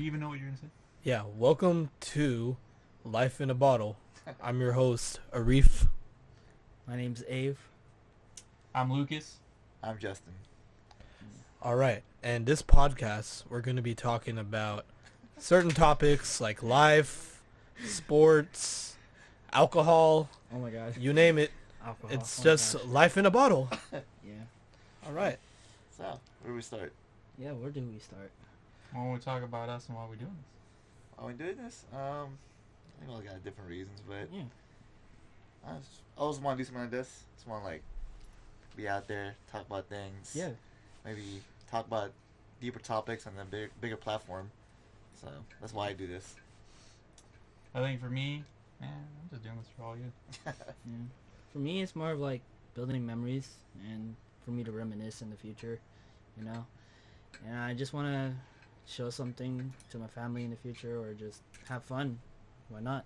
Do you even know what you're gonna say? Yeah, welcome to Life in a Bottle. I'm your host, Arif. My name's Ave. I'm Lucas. I'm Justin. All right, and this podcast, we're going to be talking about certain topics like life, sports, alcohol, Oh my gosh. you name it. Alcohol. It's Oh my just gosh. life in a bottle. Yeah. All right. So, where do we start? Yeah, where do we start? When we talk about us and why we're doing this. Are we doing this? I think we all got different reasons, but Yeah. I always want to do something like this. Just want to like be out there, talk about things. Yeah. Maybe talk about deeper topics on a bigger platform. So that's why I do this. I think for me, man, I'm just doing this for all you. Yeah. For me, it's more of like building memories and for me to reminisce in the future, you know? And I just want to show something to my family in the future or just have fun. Why not?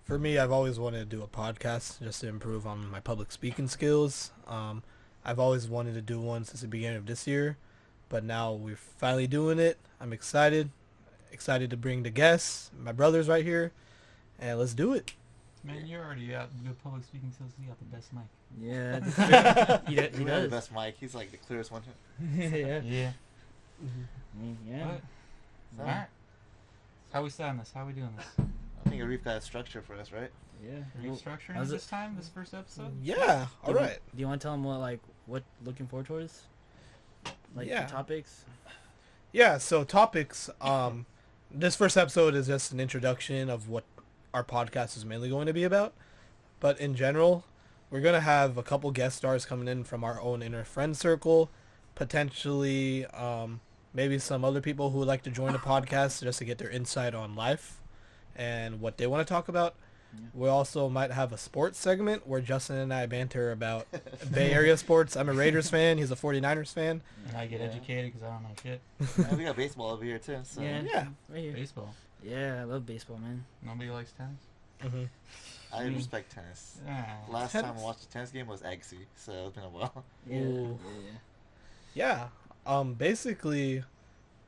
For me, I've always wanted to do a podcast just to improve on my public speaking skills. I've always wanted to do one since the beginning of this year, but now we're finally doing it. I'm excited to bring the guests, my brothers right here, and let's do it. Man, you're already out good public speaking skills. You got the best mic. Yeah. he We have the does. best mic. He's like the clearest one. Yeah. Yeah. I mean, yeah. But, So, all right. How we starting this? How we doing this? I think Arif got a structure for us, right? Yeah. Are you structuring how's this it- time? This first episode? Yeah, all right. Do you want to tell them what looking forward towards? Like Yeah. the topics? Yeah, so topics. This first episode is just an introduction of what our podcast is mainly going to be about. But in general, we're going to have a couple guest stars coming in from our own inner friend circle. Potentially, maybe some other people who would like to join the podcast just to get their insight on life and what they want to talk about. Yeah. We also might have a sports segment where Justin and I banter about Bay Area sports. I'm a Raiders fan. He's a 49ers fan. And I get Yeah. educated because I don't know shit. And we got baseball over here too. So Yeah. Yeah. Right here. Baseball. Yeah, I love baseball, man. Nobody likes tennis. Mm-hmm. I Mm. respect tennis. Ah. Last time I Tennis. watched a tennis game was Agassi, so it's been a while. Yeah. Ooh. Yeah. Yeah. Basically,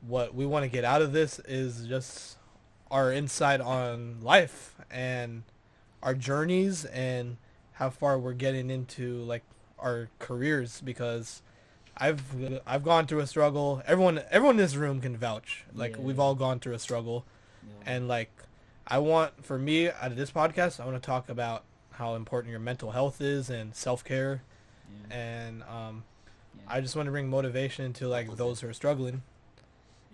what we want to get out of this is just our insight on life and our journeys and how far we're getting into like our careers, because I've gone through a struggle. Everyone in this room can vouch. Like Yeah. we've all gone through a struggle, Yeah. and like I want, for me, out of this podcast, I want to talk about how important your mental health is and self-care, Yeah. and Yeah. I just want to bring motivation to like those who are struggling,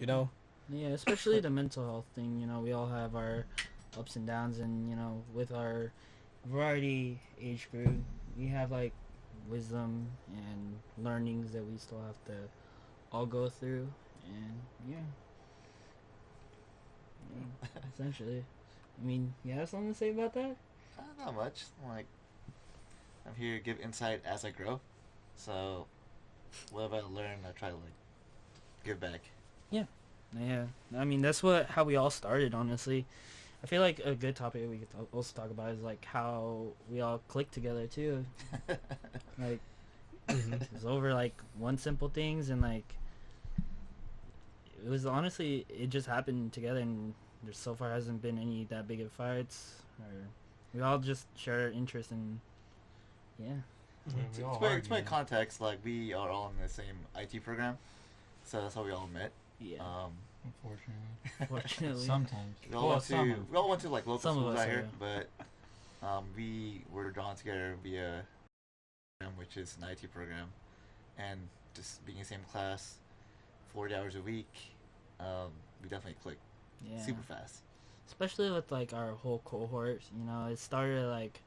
you know. Yeah, especially the mental health thing. You know, we all have our ups and downs, and you know, with our variety age group, we have like wisdom and learnings that we still have to all go through, and yeah, essentially. I mean, you have something to say about that? Not much. Like, I'm here to give insight as I grow. So, whatever I learn, I try to like give back. Yeah, I mean that's how we all started. Honestly, I feel like a good topic we could also talk about is like how we all click together too. Like it's over like one simple things, and like it was honestly it just happened together, and there so far hasn't been any that big of fights, or we all just share interest in We To all put argue. context, like we are all in the same IT program, so that's how we all met. yeah. Unfortunately. Fortunately, Sometimes. We all went to like local Some of schools us out are, here, but we were drawn together via program, which is an IT program, and just being in the same class, 40 hours a week, we definitely clicked yeah. super fast. Especially with like our whole cohort, you know, it started like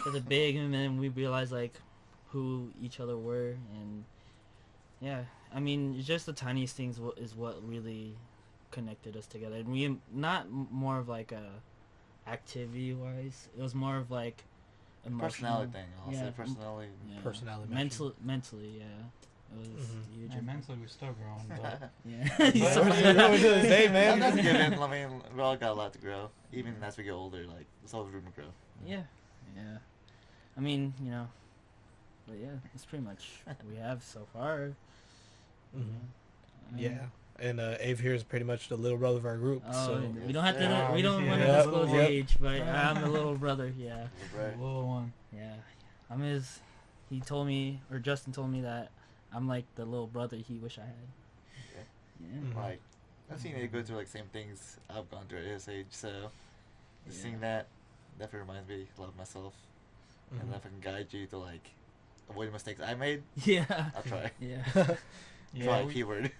with a big, and then we realized like who each other were, and yeah, I mean, it's just the tiniest things is what really connected us together, and we not more of like a activity wise, it was more of like emotional, Personality thing, I'll yeah, say personality. yeah. Personality mentally, yeah, it was huge. And mentally, we're still growing, but Yeah. But- So we're growing to this day, man. That's given. I mean, we all got a lot to grow. Even as we get older, like there's always room to grow. Yeah, yeah. I mean, you know, but yeah, that's pretty much what we have so far. Mhm. I mean, Yeah. and Ave here is pretty much the little brother of our group. Oh, So we don't have to. Yeah, We don't yeah, want to yeah. disclose Yep. age, but I'm the little brother. Yeah, Right. Little one. yeah. I'm his. He told me, or Justin told me that I'm like the little brother he wish I had. Yeah. Mhm. Like, I've seen it go through like same things I've gone through at his age, so just Yeah. seeing that definitely reminds me a lot of myself. Mhm. And if I can guide you to like avoid mistakes I made, Yeah. I'll try. Yeah. Yeah, Try keyword.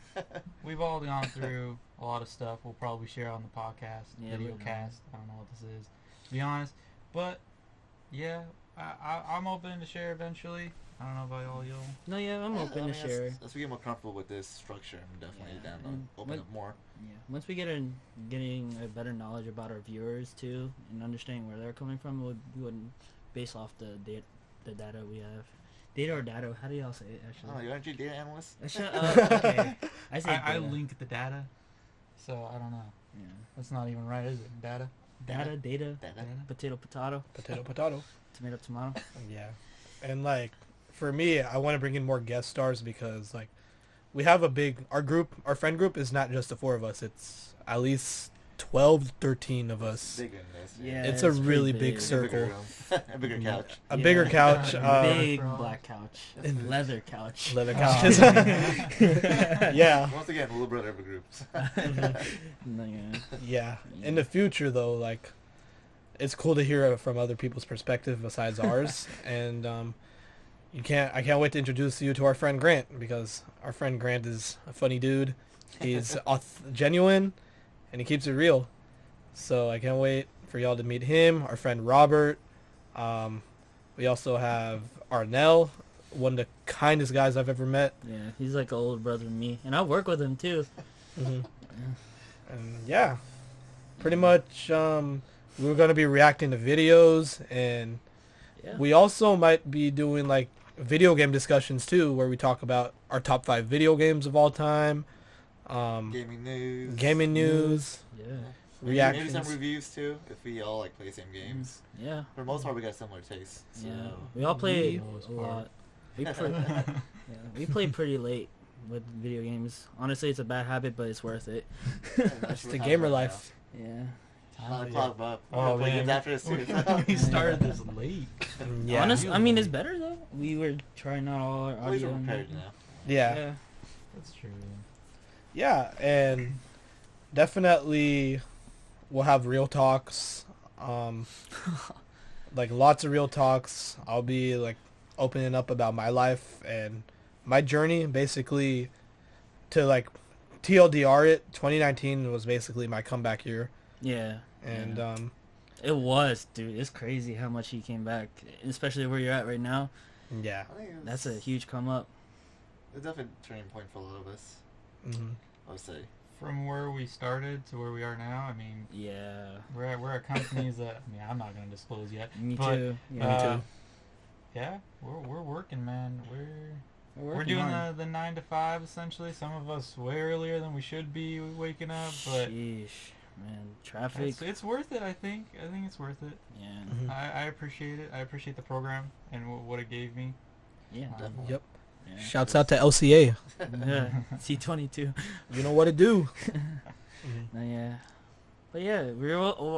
we've all gone through a lot of stuff. We'll probably share on the podcast, Yeah, video we will. cast. I don't know what this is, to be honest. But yeah, I'm open to share eventually. I don't know about all y'all. No, yeah, I'm Yeah, open I to mean, share. As we get more comfortable with this structure, I'm definitely Yeah, down to and open what- up more. Yeah. Once we get in getting a better knowledge about our viewers too, and understanding where they're coming from, we would base off the data we have. Data or data? How do y'all say it Oh, actually? you aren't you a data analyst? Shut up. Okay. I say I data. link the data, so I don't know. Yeah. That's not even right, is it? Data. Data, Data. potato, potato, Potato. tomato, tomato. Yeah, and like for me, I want to bring in more guest stars because like we have our friend group is not just the four of us. It's at least 12, 13 of us. Bigger than this. Yeah, It's a pretty really big big. circle. A bigger room. A bigger couch. A Yeah. bigger couch. Big Bro. black couch, And- leather couch. leather Oh. couches. Yeah. Once again, little brother of the groups. No, yeah. Yeah. In the future, though, like, it's cool to hear from other people's perspective besides ours, and I can't wait to introduce you to our friend Grant because our friend Grant is a funny dude. He's genuine, and he keeps it real. So I can't wait for y'all to meet him. Our friend Robert. We also have Arnell, one of the kindest guys I've ever met. Yeah, he's like an older brother to me, and I work with him too. And yeah, pretty much we're going to be reacting to videos, and Yeah. we also might be doing like video game discussions too, where we talk about our top 5 video games of all time, Gaming news. gaming news, Yeah. Maybe reactions. some reviews too, if we all like play the same games. Yeah. For the most part, we got similar tastes. So. Yeah. We all play most a part. lot. Yeah, we play pretty late with video games. Honestly, it's a bad habit, but it's worth it. That's the gamer life. Yeah. 9 o'clock, but Oh, play man. games after this too. We started this late. Yeah. Honestly, I mean, it's better though. We were trying out all our At least audio. we're and prepared everything. now. Yeah. That's true. Yeah, and definitely we'll have real talks. Like lots of real talks. I'll be like opening up about my life and my journey, basically to like TLDR it. 2019 was basically my comeback year, Yeah. and Yeah. It was, dude. It's crazy how much he came back, especially where you're at right now. yeah. I think it's, That's a huge come up. It's definitely a turning point for a lot of us. hmm I would say. From where we started to where we are now, I mean, Yeah. we're at companies that I mean I'm not gonna disclose yet. Me but, too. Me Yeah. too. Yeah, we're working, man. We're working doing hard. the 9 to 5 essentially. Some of us way earlier than we should be waking up, but Sheesh, man. Traffic. it's worth it. I think it's worth it. Yeah. Mhm. I appreciate it. I appreciate the program and what it gave me. Yeah. Definitely. Yep. Yeah. Shouts out to LCA. Yeah. C22. You know what to do. Yeah. But yeah,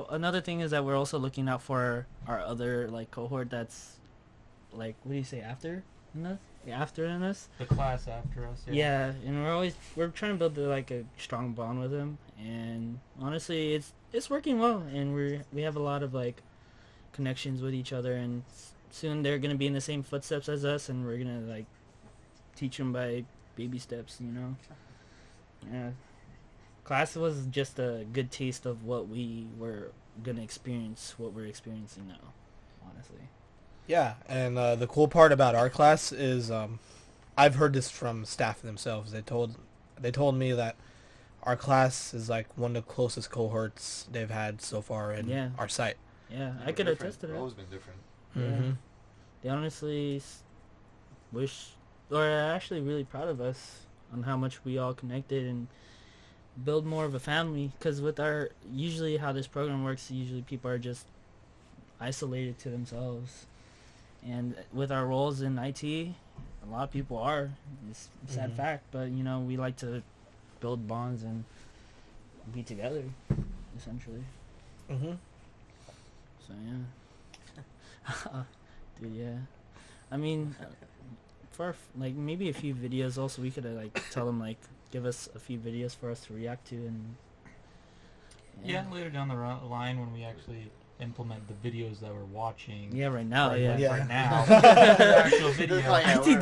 another thing is that we're also looking out for our other like cohort that's like, what do you say, after in us? Yeah, after in us. The class after us. Yeah, and we're trying to build like a strong bond with them, and honestly, it's working well, and we have a lot of like connections with each other, and soon they're gonna be in the same footsteps as us, and we're gonna like teach them by baby steps, you know. Yeah, class was just a good taste of what we were gonna experience, what we're experiencing now, honestly. Yeah, and the cool part about our class is I've heard this from staff themselves. They told me that our class is like one of the closest cohorts they've had so far in Yeah. our site. Yeah, We're I could different. attest to We've that. always been different. Yeah. Mm-hmm. They honestly wish, or are actually really proud of us on how much we all connected and build more of a family. Because with usually how this program works, usually people are just isolated to themselves. And with our roles in IT, a lot of people are. It's a sad Mhm. fact, but you know, we like to build bonds and be together, essentially. Mm-hmm. So yeah, dude, yeah. I mean, for like maybe a few videos. Also, we could like tell them like give us a few videos for us to react to and. Yeah, later down the line when we actually implement the videos that we're watching. Yeah, right now. Right, Yeah. Yeah. right now. The actual video. IT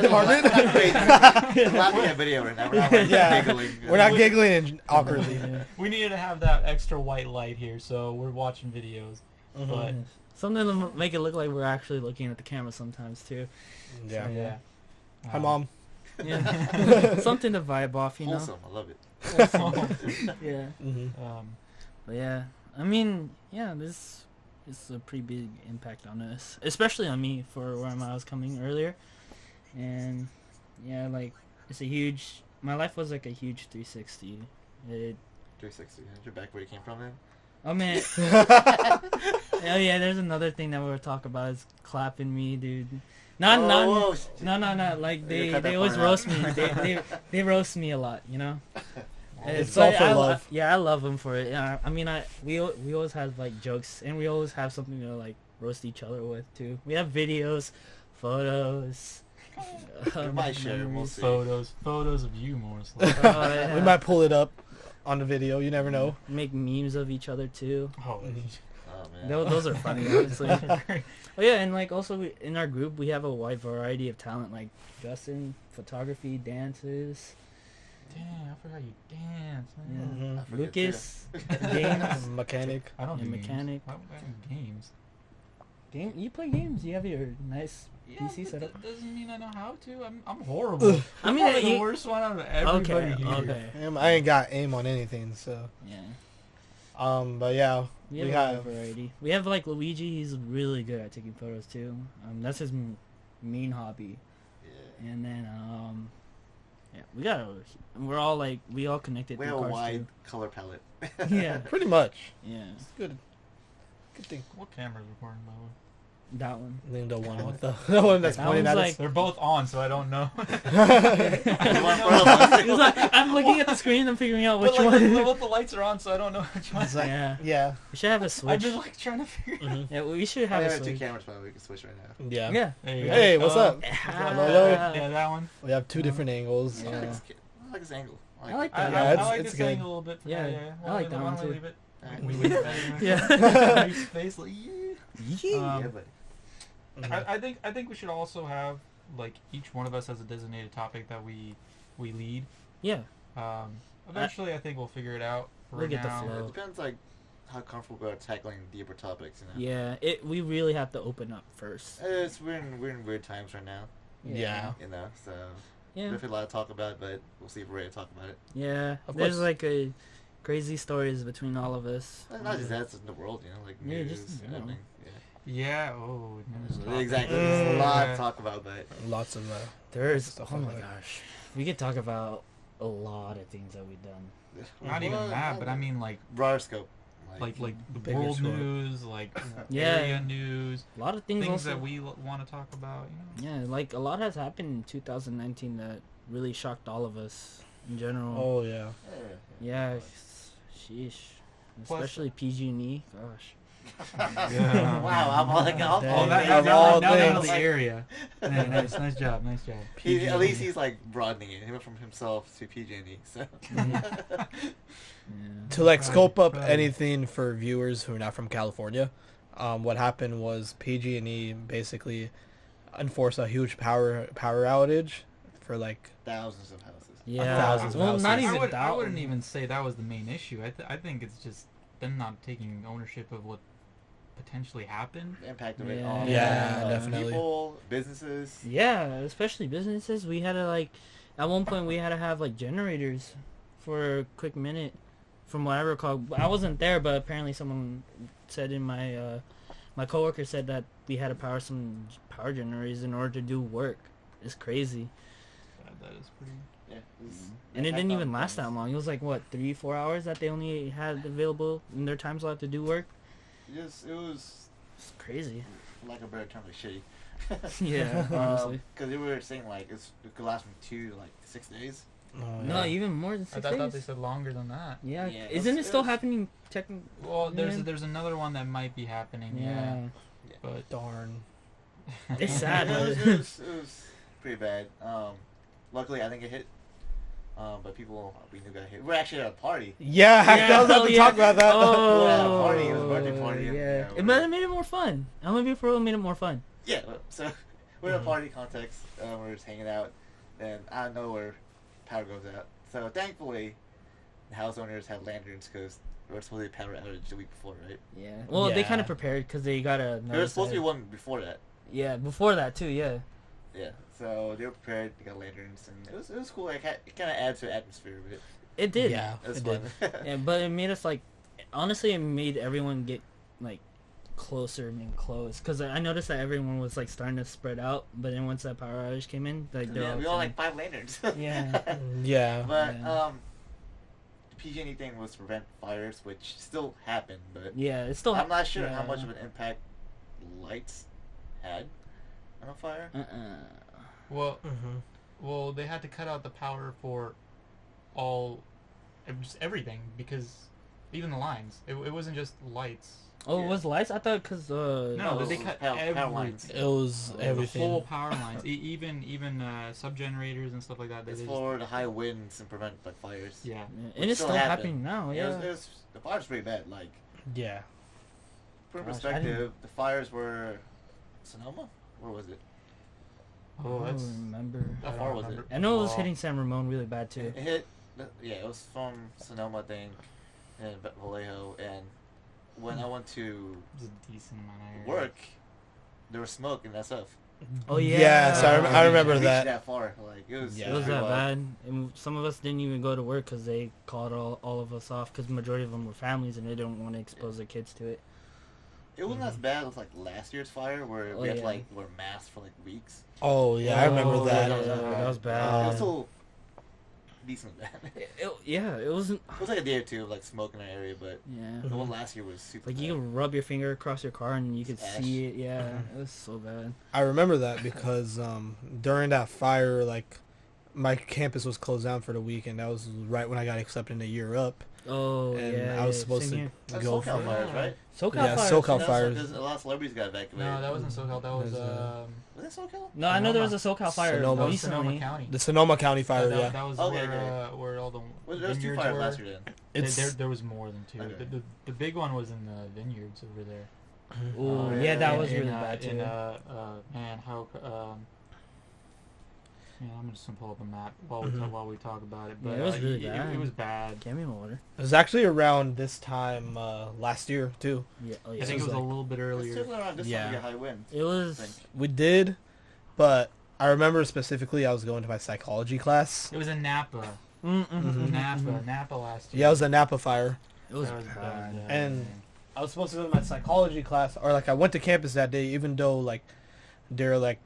department. We're laughing at video right now. We're not like Yeah. giggling. We're not giggling and awkwardly. Yeah. We needed to have that extra white light here, so we're watching videos. Mhm. But Something to make it look like we're actually looking at the camera sometimes too. Yeah. So, yeah. Hi, Mom. Yeah. Something to vibe off, you know. Wholesome. I love it. Yeah. Mm-hmm. But yeah, I mean, yeah, this is a pretty big impact on us, especially on me for where I was coming earlier. And yeah, like it's a huge. My life was like a huge 360. 360. You're back where you came from, then. Oh man. Oh yeah, there's another thing that we were talking about is clapping me, dude. No. Like cut that they always part out. roast me. They roast me a lot, you know. It's But all for love. Yeah, I love them for it. Yeah, I mean, we always have like jokes, and we always have something to like roast each other with too. We have videos, photos. We might share. We'll memories. see. Photos of you mostly. Oh, yeah. We might pull it up on the video. You never know. make memes of each other too. Oh, Oh man. Those are funny, honestly. Oh yeah, and like also in our group we have a wide variety of talent, like Justin, photography, dances, damn, I forgot you dance, yeah. man. Mhm. I forget Lucas, too. games. Mechanic. I don't And do mechanic. games. I don't do games. You play games. You have your nice PC but setup. that doesn't mean I know how to. I'm horrible. I I'm mean, probably the you- worst one out of everybody Okay, here. okay. I ain't got aim on anything, so. Yeah. But yeah, We we have a have. variety. We have like Luigi. He's really good at taking photos too. That's his main hobby. Yeah. And then yeah, we're all like we all connected We through have a cars wide color palette. too. Yeah, Pretty much. yeah, Good. Good thing. What camera's recording, by the way? that one. I think the one with the one that's That pointing one's at like- us. They're both on, so I don't know. He was like, I'm looking at the screen and figuring out which But, like, one. Both the lights are on, so I don't know which one. It's like, Yeah, yeah. we should have a I've switch. been like trying to figure. Mhm. Yeah, we should I have a have two switch. cameras, but we can switch right now. Yeah. Yeah. There you go. Hey, what's up? Hello. Yeah, that one. We have two different angles. Yeah. I like this angle. I like I, that. Yeah, I it's- like it's this good. angle a little bit. Yeah, Yeah. I like that Why one don't we too. leave it? Alright. We leave it anyway. Yeah. Nice face, like, yeah. Yeah. Um, Yeah, but Mhm. I think we should also have like each one of us has a designated topic that we lead. Yeah. Eventually, I think we'll figure it out. For We'll get the now, flow. it depends like how comfortable we are tackling deeper topics. You know. Yeah. We really have to open up first. We're in weird times right now. Yeah. You know, so Yeah. we have a lot to talk about, but we'll see if we're ready to talk about it. Yeah. Of There's course. like a crazy stories between all of us. Not just that, it's in the world, you know, like Yeah, news, just in general. everything. Yeah. Oh. news topic. Exactly. There's a Mm. lot Yeah. to talk about, but Lots of There's Stuff oh like my that. gosh, we could talk about a lot of things that we've done. Not even Well, that, but I mean like broader scope. like the Bigger world scope. news, like Yeah. area news, A lot of things, things also. that we want to talk about. You know. Yeah, like a lot has happened in 2019 that really shocked all of us in general. Oh yeah. Yeah, sheesh. Plus- Especially PG&E. Gosh. Yeah. Wow, I'm like, Dang. Oh, Hey, that, of now, all now they know things. the area. Nice job, nice job. At least he's like broadening it. He went from himself to PG&E. So Yeah. To like Proud- scope up proud. anything for viewers who are not from California, what happened was PG&E basically enforced a huge power outage for like thousands of houses. Yeah. thousands of Well, houses. not I even I wouldn't even say that was the main issue. I think it's just them not taking ownership of what potentially happened. The impact of it Yeah. on Yeah, Yeah. definitely. people, businesses. Yeah, especially businesses. We had to like, at one point we had to have like generators for a quick minute, from what I recall. I wasn't there, but apparently someone said in my my coworker said that we had to power some power generators in order to do work. It's crazy, That is pretty. Yeah, and it impact didn't on even last that things. long. It was like what 3-4 hours that they only had available in their time slot to do work. It was It's crazy. for lack of a better term, like shitty. Yeah, honestly. Because they were saying like it could last from 2 to like 6 days. Oh, No, yeah. even more than I 6 thought they days. said longer than that. Yeah. Yeah, Isn't it it's- still it's- happening? Technically. Well, Yeah. there's another one that might be happening. Yeah, Yeah. but Darn. It's sad, Yeah, but it was pretty bad. Luckily, I think it hit. But people we knew got hit. We're actually at a party. Yeah, I was about to talk about that. Oh, Yeah, party. It was a birthday party, and, Yeah, yeah, it might have made it more fun. How many people made it more fun? Yeah, so we're in a party context. We're just hanging out, and out of nowhere, power goes out. So thankfully, the house owners had lanterns because there was supposed to be a power outage the week before, right? Yeah. Well, they Yeah. kind of prepared because they got a. There was supposed to be one before that. Yeah, before that too. Yeah. Yeah, so they were prepared. They got lanterns, and it was cool. Like, it kind of adds to the atmosphere of it. It did. Yeah, It was it fun. did. Yeah, but it made us like, honestly, it made everyone get like closer and close. Cause I noticed that everyone was like starting to spread out, but then once that power outage came in, like they're Yeah, all we all like 5 lanterns. Yeah. Yeah. But Yeah. the PG&E thing was to prevent fires, which still happened, but yeah, it's still. I'm not sure how yeah. much of an impact lights had on a fire. well, Mhm. well, they had to cut out the power for all, just everything because even the lines. It wasn't just lights. Oh, Yeah. it was lights. I thought because No, No, they it was cut power everything. lines. It was The The everything. whole power lines, even sub generators and stuff like that. It's They for the high winds and prevent like fires. yeah. and it's still still happened. happening now. Yeah, Yeah. the fire's pretty bad. Like, Yeah. for Gosh, I perspective, the fires were Sonoma. Where was it? Oh, I that's. don't remember. How I far don't was it? remember. I know it was Well, hitting San Ramon really bad too. It hit. Yeah, it was from Sonoma, I think, and Vallejo. And when I went to It was a decent amount of area. work, there was smoke and that stuff. Oh yeah. Yes, I remember Reached that. that far. Like it was. Yeah. It was pretty that wild. bad, and some of us didn't even go to work because they called all of us off because majority of them were families and they didn't want to expose their kids to it. It wasn't as bad as like last year's fire where Oh, we had to yeah. like wear masks for like weeks. Oh yeah, I remember Oh, that. yeah, that was bad. It was still decent bad. Yeah, it wasn't. It was like a day or two of like smoke in our area, but Yeah. the one last year was super. Like bad. you could rub your finger across your car and you could Ash. see it. Yeah, it was so bad. I remember that because during that fire, like my campus was closed down for the week, and that was right when I got accepted into Year Up, Oh and yeah. I was yeah, supposed same to here. That's go SoCal for. fires, right? SoCal Yeah, fires. SoCal That's fires. because a lot of celebrities got evacuated. No, that wasn't SoCal. That was There's a- Was that SoCal? No, I know there was a SoCal fire Sonoma. that was Sonoma recently. County. The Sonoma County fire. that, Yeah, that was Okay, where all the Well, there was 2 vineyards fires were. last year then. it's There was more than 2. Okay. The big one was in the vineyards over there. Oh yeah, yeah, that in- was in, really bad too. Man, how man, I'm just gonna pull up a map Mhm. while we talk about it. Yeah, But it was really it bad. was bad. Give me water. it was actually around this time last year too. Yeah. Oh yeah. I think it was like- a little bit It's earlier. typically around this time Yeah. we get high winds. It was. I think. We did, but I remember specifically I was going to my psychology class. It was in Napa. Mhm. Napa last year. Yeah, it was a Napa fire. It was That was bad. And I was supposed to go to my psychology class, or like I went to campus that day, even though like they're like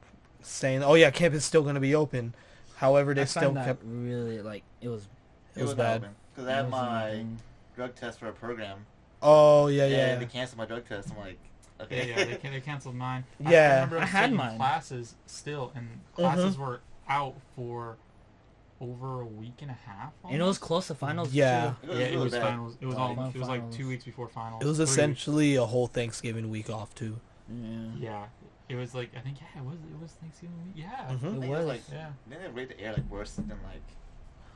saying, "Oh yeah, campus is still gonna be open." However, they I still found that kept. really like it was. It was bad. Because I had it was my annoying. drug test for a program. Oh yeah, and yeah. they canceled my drug test. I'm like, Yeah, okay. yeah, they canceled mine. Yeah. remember I had taking mine. classes still, and classes were out for over a week and a half. And it was almost. close to finals. Yeah. Too. Yeah, it really was bad. finals. It was all. Final It was like finals. 2 weeks before finals. It was 3 weeks. essentially a whole Thanksgiving week off too. Yeah. Yeah, it was like I think it was Thanksgiving week. Yeah, Mhm. I think It it was was. like, yeah. didn't they rate the air like worse than like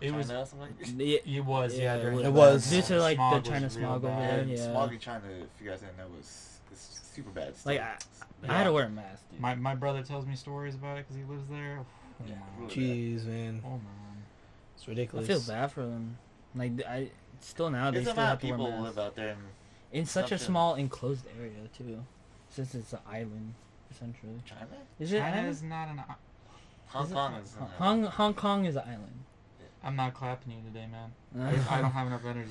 It was. China or something? Yeah. It was. Yeah, Yeah, during it the was. time, Due to, like, the smog was China real smog over bad. there, And yeah. smog in China, if you guys didn't know, was super bad. Like Still. I had to wear a mask, dude. My brother tells me stories about it because he lives there. Oh, Yeah, man. really. Jeez, man, Oh man. it's I ridiculous. feel bad for them. Like I still now they There's a still lot have of to wear people masks live out there, and in such a Something. small enclosed area too, since it's an island essentially. China, Is it China island? is not an. Hong Is it? Kong is. Hong Kong is an island. I'm not clapping you today, man. Oh I don't have enough energy.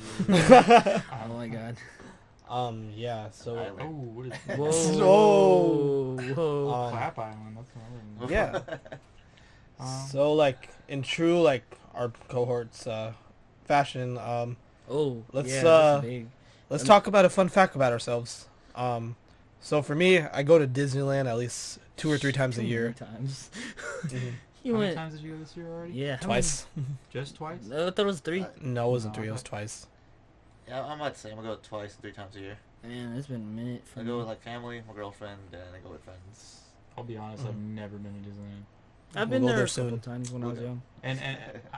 Oh my god. Yeah. So Island. Oh, what is Whoa. So- Whoa. Um, Clap Island? That's another one. yeah. So like in true like our cohorts fashion, Oh. let's, yeah, that's big. let's talk about a fun fact about ourselves. So for me, I go to Disneyland at least 2 or 3 times a Too many year. Times. Mhm. You How many went. times did you go this year already? Yeah. how Twice. Just twice? many- I thought it was 3. No, it wasn't No, 3. It was but- twice. Yeah, I'm about the same. I go twice, 3 times a year. Man, it's been a minute for I me. go with like family, my girlfriend, and I go with friends. I'll be honest, I've never been to Disneyland. I've We'll been go there there a couple soon. times when I was Okay. young. And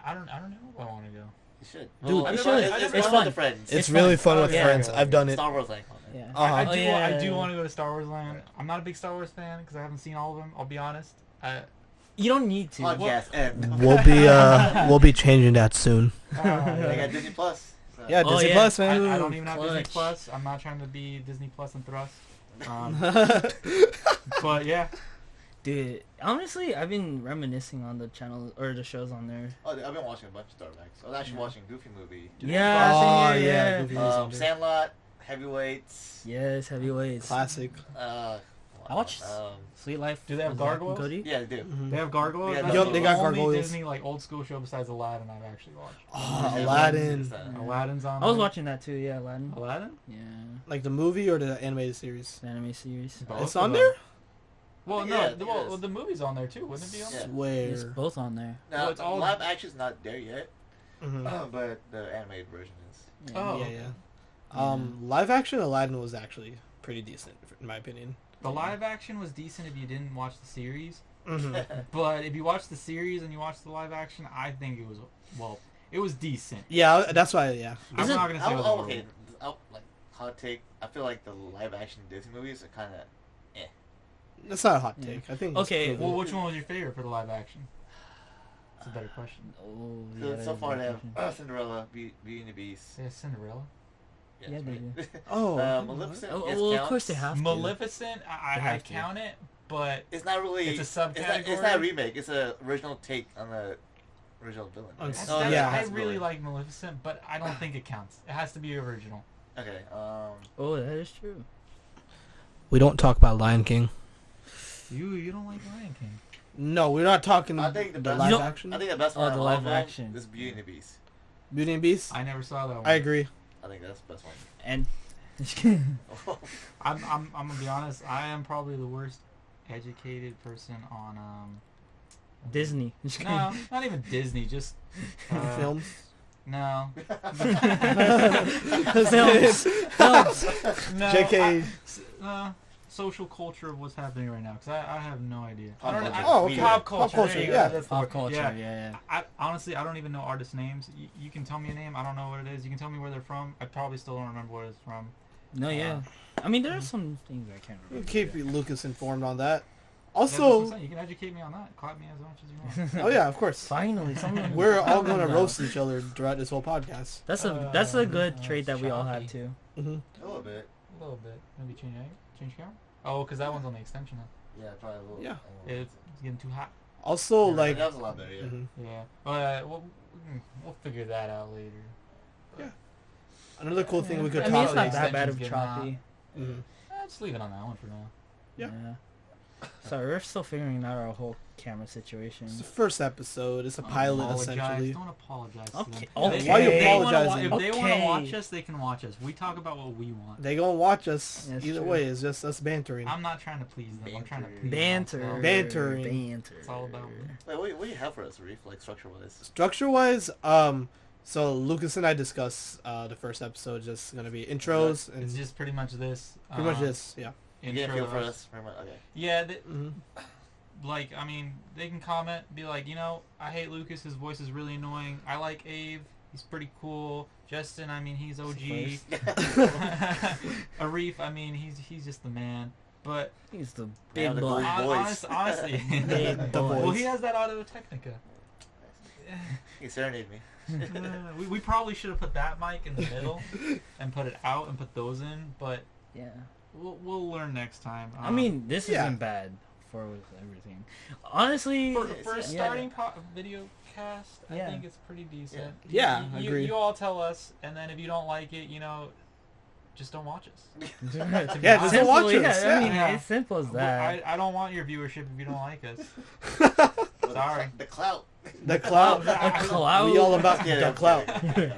I don't know if I want to go. You should. Dude, you I've should. never- It's fun fun. with the friends. It's It's really fun. fun Oh, with yeah. friends. I've done it. Star Wars icon. Yeah. Uh-huh. I Oh, do. yeah. I do want to go to Star Wars Land. I'm not a big Star Wars fan because I haven't seen all of them. I'll be honest. You don't need to. Podcast and We'll be changing that soon. I got Disney Plus. So. Yeah, Oh, Disney yeah. Plus, I man. don't even have Disney Clutch. Plus. I'm not trying to be Disney Plus and thrust. But yeah, Dude, honestly, I've been reminiscing on the channel or the shows on there. Oh, I've been watching a bunch of Star Trek. I was actually Yeah. watching Goofy Movie. Yeah. Oh, same here, yeah, Goofy Movie. Sandlot, Heavyweights. Yes, Heavyweights. Classic. I watched Um, Sweet Life. Do they have with Zack and gargoyles? Cody. yeah, they do. Mhm. they have gargoyles. Yeah, That's Yup, the they got only gargoyles. Disney like old school show besides Aladdin I've actually watched. Oh, Yeah, Aladdin. is that? Aladdin's on. I was there. watching that too. Yeah, Aladdin. Aladdin. Yeah, Like the movie or the animated series? the anime series. Both It's of on them. there? Well, Yeah, no. it Well, is. the movie's on there too. Wouldn't it be on Yeah. there? It's Where? both on there. Now, Well, it's all- live action's not there yet, Mhm. but the animated version is. Yeah. Oh, Yeah, okay. yeah. Live action Aladdin was actually pretty decent, in my opinion. The live action was decent if you didn't watch the series, Mhm. but if you watched the series and you watched the live action, I think it was it was decent. Yeah, that's why. Yeah. I'm Is it- not gonna say it was horrible. okay. Like hot take. I feel like the live action Disney movies are kind of. That's not a hot Yeah. take. I think. Okay, It's Well, proven. which one was your favorite for the live action? That's a better question. Oh, So, yeah, that so is far a they good have question. Cinderella, Beauty and the Beast. Yeah, Cinderella. Yeah, that's they right. Oh. Maleficent. Oh, yes, well, of counts. course they have to. Maleficent, They I have to. count it, but It's not really. It's a It's not subcategory? a remake. It's a original take on the original villain. On right? s- that's- yeah. I That's really villain. like Maleficent, but I don't think it counts. It has to be original. Okay. Oh, that is true. We don't talk about Lion King. You don't like Lion King? No, we're not talking I think the best. live You don't- action. I think the best Oh, one. the of all live of them action. is Beauty and the Beast. Beauty and Beast. I never saw that one. I agree. I think that's the best And one. I'm gonna be honest. I am probably the worst educated person on Disney. No, not even Disney. Just Films. No. Films. Films. No. JK. Social culture of what's happening right now, because I have no idea. Pop I don't. culture. Oh, okay. Pop culture. Pop culture, there you go, yeah. that's the Pop word. culture. Yeah. Yeah. I honestly I don't even know artist names. You can tell me a name. I don't know what it is. You can tell me where they're from. I probably still don't remember what it's from. No, yeah. I mean, there are some things I can't We'll remember. keep Lucas informed on that. Yeah, that's what I'm Also, saying. You can educate me on that. Clap me as much as you want. oh yeah, of course. Finally, someone. We're all going to No. roast each other throughout this whole podcast. That's a good trait that we all have choppy. too. Hmm. A little bit. A little bit. Maybe change camera. Oh, because that one's on the extension now. Yeah, probably a little. Yeah. a little It's getting too hot. Also, bit. Yeah, like, that was a lot better. Yeah. mhm. Yeah. We'll figure that out later. another cool thing we could I mean, talk it's not about. that bad of Extension's getting choppy. Mhm. Just leave it on that one for now. Yeah. So we're still figuring out our whole camera situation. It's the first episode. It's a pilot, Apologize. essentially. Don't apologize. To Okay. them. Okay. If Why you they wanna apologizing? If they want to Okay. watch us, they can watch us. We talk about what we want. They gonna watch us That's either true. way. It's just us bantering. I'm not trying to please them. I'm trying to please Banter. myself. Bantering. Banter. It's all about- Wait, what do you have for us, Reef? Like structure wise? Structure wise, so Lucas and I discussed the first episode. Just gonna be intros and It's just pretty much this. pretty much this. Yeah. You get a feel for Intros. us? Very much. Okay. Yeah, hmm like I mean, they can comment, be like, I hate Lucas. His voice is really annoying. I like Abe. He's pretty cool. Justin, I mean, he's OG. Arif, I mean, he's just the man. But He's the Yeah, big the boy. gold boys. honestly, Big The boy. well, he has that Audio Technica. He serenaded me. we probably should have put that mic in the middle and put it out and put those in, but Yeah. we'll learn next time. I mean, this yeah. isn't bad for everything. Honestly, for a yeah. starting video cast, I Yeah. think it's pretty decent. Yeah, you, agreed. You all tell us, and then if you don't like it, just don't watch us. To be Yeah, just honest. don't watch Simple, us, yeah, I mean, yeah. it's simple as that. I don't want your viewership if you don't like us. But Sorry. The clout. The clout. A cloud. We all about Yeah, the I'm clout. kidding.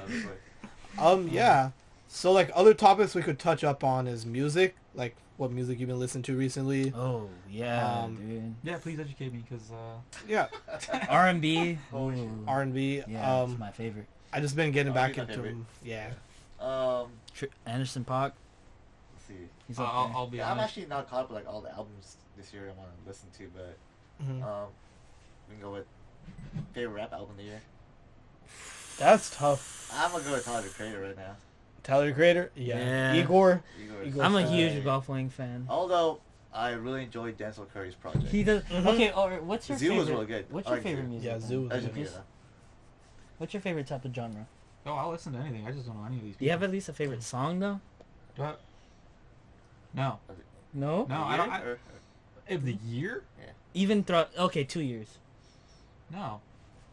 Yeah, Yeah. So like other topics we could touch up on is music. Like what music you've been listening to recently. Oh yeah, Um, dude. Yeah, please educate me, because Yeah, R&B. Oh, shit. Ooh. R&B. Yeah, it's my favorite. I just been getting back R&B 's my into favorite. yeah. Anderson .Paak. Let's see. He's up there. I'll be Yeah, I'm honest. actually not caught up with like all the albums this year I want to listen to, but Mhm. we can go with favorite rap album of the year. That's tough. I'm gonna go with Tyler the Creator right now. Tyler the Creator. Yeah. Yeah. Igor. Igor. I'm a Igor huge Fang. Golf Wang fan. Although I really enjoyed Denzel Curry's project. He does. Mhm. Okay, or what's your Zoo favorite? was really good. What's I your like favorite Zoo. music? Yeah, then? Zoo was That's good. good. Just- What's your favorite type of genre? Oh, I'll listen to anything. I just don't know any of these people. Do you have at least a favorite song though? Do I... No. No. No, I don't. Of the year? Even throughout. Okay, 2 years. No.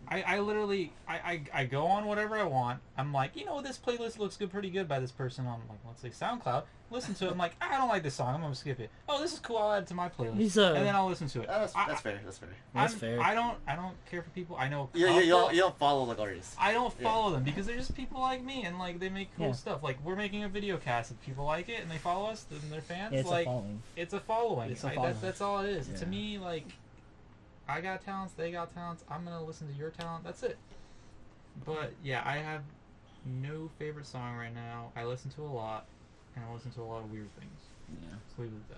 I literally, I go on whatever I want. I'm like, you know, this playlist looks good, pretty good by this person on, like, let's say SoundCloud. Listen to it. I'm like, I don't like this song. I'm going to skip it. Oh, this is cool. I'll add it to my playlist. He's and then I'll listen to it. That's fair. That's fair. That's I'm- fair. I don't care for people. I know. You don't follow like artists. I don't Yeah. follow them because they're just people like me, and like they make cool Yeah. stuff. Like we're making a video cast. If people like it and they follow us, then they're fans. Yeah, it's like a following. it's a following. It's a following. That's all it is. Yeah. To me, like I got talents, they got talents. I'm gonna listen to your talent. That's it. But yeah, I have no favorite song right now. I listen to a lot, and I listen to a lot of weird things. Yeah. Let's leave it at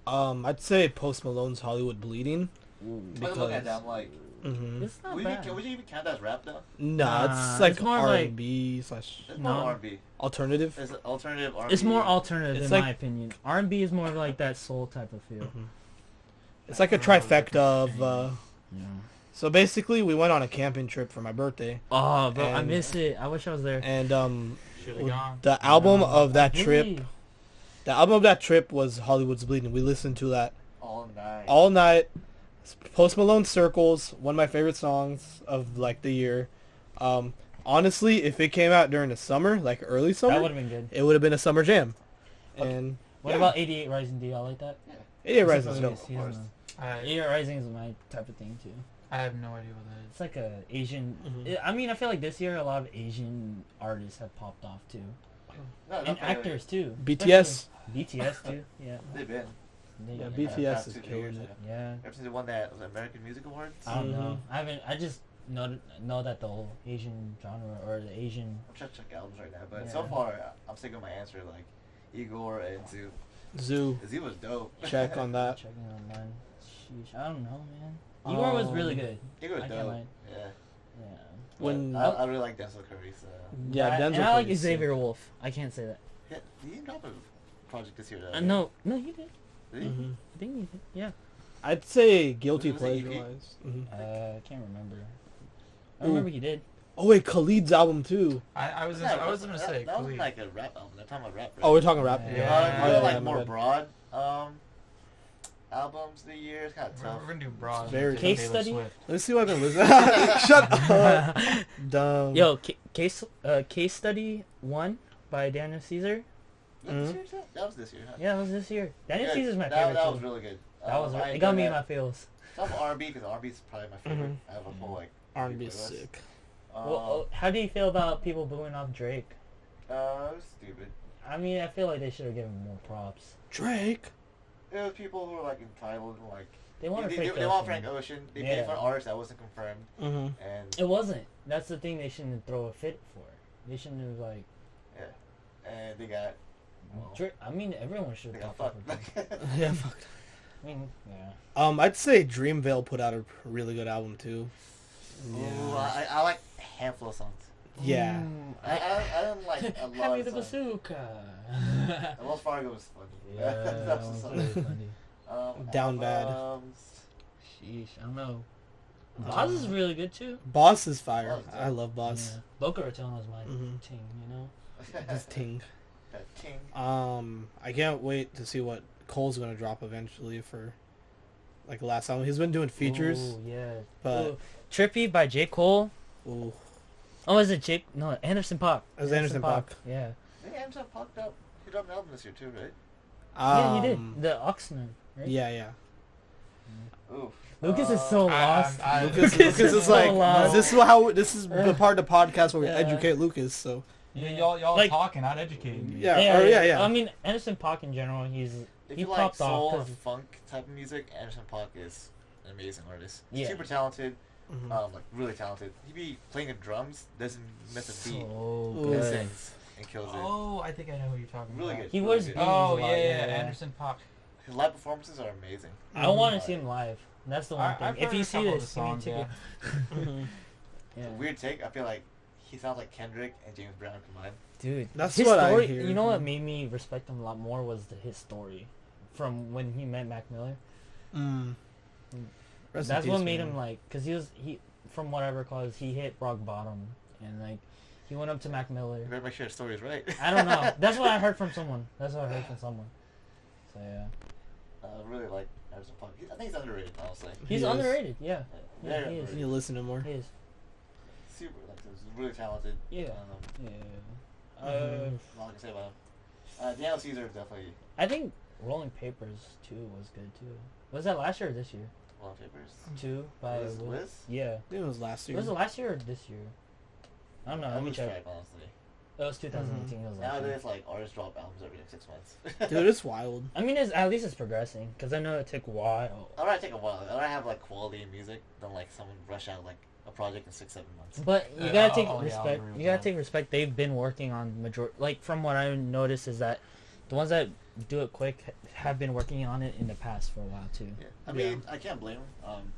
that. I'd say Post Malone's Hollywood Bleeding. I look at that, I'm like, Mm-hmm. It's not would bad. you even count that as rap though? Nah, Nah, it's like it's more like- R&B slash It's No. more R&B. alternative. It's alternative R&B. It's more alternative It's in like- my opinion. R&B is more like that soul type of feel. Mhm. It's like a trifecta of. Yeah. So basically, we went on a camping trip for my birthday, Oh, bro, I And- miss it. I wish I was there. and Should have gone. the album No, of that really? trip, the album of that trip was Hollywood's Bleeding. We listened to that all night. all night. Post Malone Circles, one of my favorite songs of like the year. Honestly, if it came out during the summer, like early That summer, would have been good. it would have been a summer jam. And What Yeah. about 88 Rising? Do y'all like that? it He's rises a- dope. he's a- I 88 Rising is my type of thing too. have no idea what that is. It's like a Asian. Mhm. I mean, I feel like this year a lot of Asian artists have popped off too, No, and not really. actors too. BTS. Especially BTS too. Yeah. They've been. Yeah, yeah. BTS Past is 2 3 killing years, it. Yeah. Ever since they won that was it American Music Awards. I don't know. Mhm. I haven't. I just know that the whole Asian genre or the Asian. I'm trying to check albums right now, but so Yeah. far I'm sticking with my answer like Igor and Zoo. Zoo. Zoo was dope. Check on that. Checking online. Sheesh. I don't know, man. Igor was really good. Igor was I can't dope. lie. Yeah. Yeah. When I really like Denzel Curry. So yeah, I, Denzel. and I like Curry's sick. Xavier Wolf. I can't say that. yeah, he didn't drop a project this year though. No, he did. Did he? Mhm. I think he did. Yeah. I'd say guilty Was it EP? pleasure wise. Mhm. I can't remember. I Ooh. remember he did. Oh wait, Khalid's album too. I was Yeah, I was gonna say. that was Khalid. like a rap album. They're talking about rap. Oh, we're talking rap. Yeah. Yeah. Oh, yeah, like my more bad. broad albums of the year. It's kind of tough. We're gonna do broad. Very Taylor Case study? Swift. Let's see what I've been listening. Shut up. Dumb. Yo, case study 1 by Daniel Caesar. Was that this year, too? That was this year. Huh? Yeah, it was this year. Daniel Yeah, Caesar's my that, favorite. That too. was really good. That was. I It got enjoyed me in that. my feels. Some R&B because R&B is probably my favorite. Mhm. I have a whole like R&B playlist. sick. Well, how do you feel about people booing off Drake? it was stupid. I mean, I feel like they should have given him more props. Drake. It was people who were like entitled and like They wanted they Frank want Ocean. Frank Ocean. They Yeah. paid for an artist that wasn't confirmed, Mm-hmm. and It wasn't. That's the thing they shouldn't throw a fit for. They shouldn't have like. and they got well, Drake, I mean, everyone should they have got thought fucked. that. Yeah. Fuck. I mean, yeah. I'd say Dreamville put out a really good album too. Ooh, I like a handful of songs. Yeah. Mm, I don't like a lot Hand me of the songs. bazooka. And Wells Fargo was funny. Yeah, That that was was the really song. funny. Down bad. Sheesh, I don't know. Boss is really good too. Boss is fire. Boss is I love Boss. Yeah. Boca Raton was my Mhm. team, you know. His ting. That King. I can't wait to see what Cole's gonna drop eventually for like last album. He's been doing features, Ooh, yeah. but Ooh, Trippy by J. Cole. ooh, Oh, is it Jake? No, Anderson .Paak. it was Anderson .Paak. Yeah. I think Anderson popped up. He dropped an album this year too, right? Yeah, he did. The Oxnard, right? Yeah, yeah. Oof. Lucas is so lost. Lucas Lucas is is so like, lost. this is the part of the podcast where we Yeah. educate Lucas. So Y'all Like- talking, not educating me. Yeah. I mean, Anderson .Paak in general, If he you like popped soul off or 'cause- funk type of music, Anderson .Paak is an amazing artist. Yeah. Super talented, Mhm. like really talented. He be playing the drums, doesn't miss a beat. so Ooh. He good. sings and kills it. Oh, I think I know who you're talking Really about. good. He really wears good. beanies Oh a yeah, lot, Anderson .Paak. His live performances are amazing. I want to Mhm. see him live. That's the one thing. I've If heard you a see couple of this, the give me a songs, ticket. Mhm. Yeah. Weird take. I feel like he sounds like Kendrick and James Brown combined. Dude, That's his what I story, hear. You know what made me respect him a lot more was his story from when he met Mac Miller. Mm. Rest in That's what peace, made man. him like, cause he from what I recall, is he hit rock bottom and like he went up to Mac Miller. You better make sure the story is right. I don't know. That's what I heard from someone. So yeah, I really like Anderson .Paak. I think he's underrated, honestly. he's He is. underrated. Yeah, Yeah, Yeah, very he is. You underrated. need to listen to more. he is. Super, like, he's really talented. Yeah. Yeah. Mhm. Not I can say about him. Daniel Caesar definitely I think Rolling Papers too was good too. Was that last year or this year? Wall Papers. Two by Wiz? Wiz? Wiz? Yeah. I think it was last year. Was it last year or this year? I don't know. Let me lose check. track, honestly. It was 2018. It was last year. Nowadays, like, artists drop albums every 6 months. Dude, it's wild. I mean, at least it's progressing because I know it took a while. I'd rather take a while. I'd rather have, like, quality in music than, like, someone rush out, like, a project in 6-7 months. But you Yeah, gotta take I'll respect. agree with You gotta that. take respect. They've been working on like from what I noticed is that the ones that do it quick have been working on it in the past for a while too. Yeah. I mean, I can't blame him.